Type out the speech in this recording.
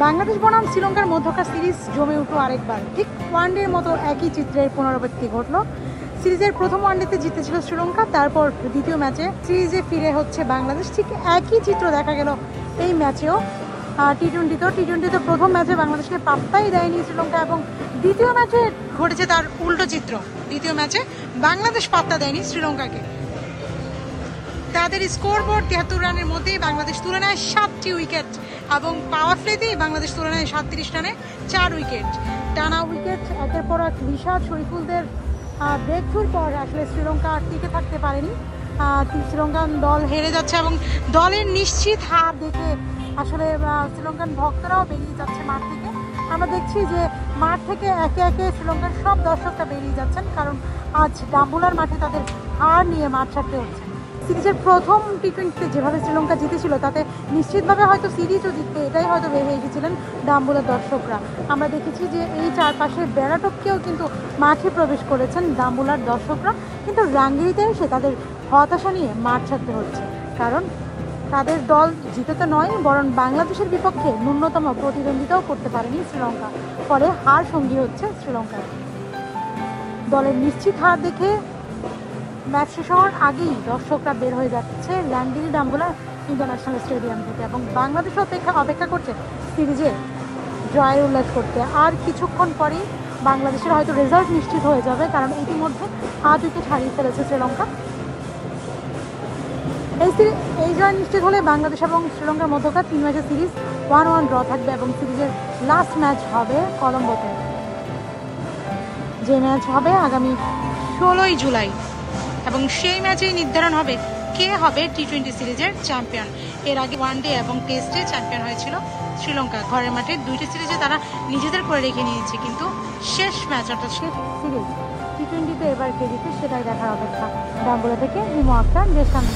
বাংলাদেশ বনাম শ্রীলঙ্কার মধ্যকার সিরিজ জমে উঠল আরেকবার। ঠিক ওয়ানডের মতো একই চিত্রের পুনরাবৃত্তি ঘটল। সিরিজের প্রথম ওয়ানডেতে জিতেছিল শ্রীলঙ্কা, তারপর দ্বিতীয় ম্যাচে সিরিজে ফিরে হচ্ছে বাংলাদেশ। ঠিক একই চিত্র দেখা গেল এই ম্যাচেও। টি-20তে প্রথম ম্যাচে বাংলাদেশকে পাত্তাই দেয়নি শ্রীলঙ্কা, এবং দ্বিতীয় ম্যাচে ঘটেছে তার উল্টো চিত্র। দ্বিতীয় ম্যাচে বাংলাদেশ পাত্তা দেয়নি শ্রীলঙ্কাকে। তাদের স্কোরবোর্ড 73 রানের মধ্যেই বাংলাদেশ তুলে নেয় 7টি উইকেট, এবং পাওয়ার প্লেতেই বাংলাদেশ তুলে নেয় 37 রানে 4 উইকেট। টানা উইকেট একের পর এক রিশাদ শরীফুলদের ব্রেকথ্রুর পর আসলে শ্রীলঙ্কা টিকে থাকতে পারেনি। শ্রীলঙ্কান দল হেরে যাচ্ছে, এবং দলের নিশ্চিত হার দেখে আসলে শ্রীলঙ্কান ভক্তরাও বেরিয়ে যাচ্ছে মাঠ থেকে। আমরা দেখছি যে মাঠ থেকে একে একে শ্রীলঙ্কার সব দর্শকরা বেরিয়ে যাচ্ছেন, কারণ আজ ডাম্বুলার মাঠে তাদের হার নিয়ে মাঠ ছাড়তে হচ্ছে। সিরিজের প্রথম টি-20তে যেভাবে শ্রীলঙ্কা জিতেছিল, তাতে নিশ্চিতভাবে হয়তো সিরিজও জিতবে, এটাই হয়তো ভেবে এসেছিলেন ডাম্বুলার দর্শকরা। আমরা দেখেছি যে এই চারপাশে বেড়াটপকেও কিন্তু মাঠে প্রবেশ করেছেন ডাম্বুলার দর্শকরা, কিন্তু রাঙ্গিরিতে এসে তাদের হতাশা নিয়ে মাঠ ছাড়তে হচ্ছে, কারণ তাদের দল জিতে তো নয়, বরং বাংলাদেশের বিপক্ষে ন্যূনতম প্রতিদ্বন্দ্বিতাও করতে পারেনি শ্রীলঙ্কা। ফলে হার সঙ্গী হচ্ছে শ্রীলঙ্কার। দলের নিশ্চিত হার দেখে ম্যাচ শেষ হওয়ার আগেই দর্শকরা বের হয়ে যাচ্ছে রাঙ্গিরি ডাম্বুলা ইন্টারন্যাশনাল স্টেডিয়াম থেকে, এবং বাংলাদেশ অপেক্ষা করছে সিরিজে জয়ের উল্লাস করতে। আর কিছুক্ষণ পরেই বাংলাদেশের হয়তো রেজাল্ট নিশ্চিত হয়ে যাবে, কারণ ইতিমধ্যে 8 উইকেট হারিয়ে ফেলেছে শ্রীলঙ্কা। এই জয় নিশ্চিত হলে বাংলাদেশ এবং শ্রীলঙ্কার মধ্যকার 3 ম্যাচের সিরিজ 1-1 ড্র থাকবে, এবং সিরিজের লাস্ট ম্যাচ হবে কলম্বোতে, যে ম্যাচ হবে আগামী 16ই জুলাই, এবং সেই ম্যাচেই নির্ধারণ হবে কে হবে টি-20 সিরিজের চ্যাম্পিয়ন। এর আগে ওয়ানডে এবং টেস্টে চ্যাম্পিয়ন হয়েছিল শ্রীলঙ্কা। ঘরের মাঠে 2টি সিরিজে তারা নিজেদের করে রেখে নিয়েছে, কিন্তু শেষ ম্যাচ অর্থাৎ শেষ সিরিজ টি-20তে এবার কে জিতে সেটাই দেখার অপেক্ষা। ডাম্বুলা থেকে হিমু আক্তার, দেশকান্ত।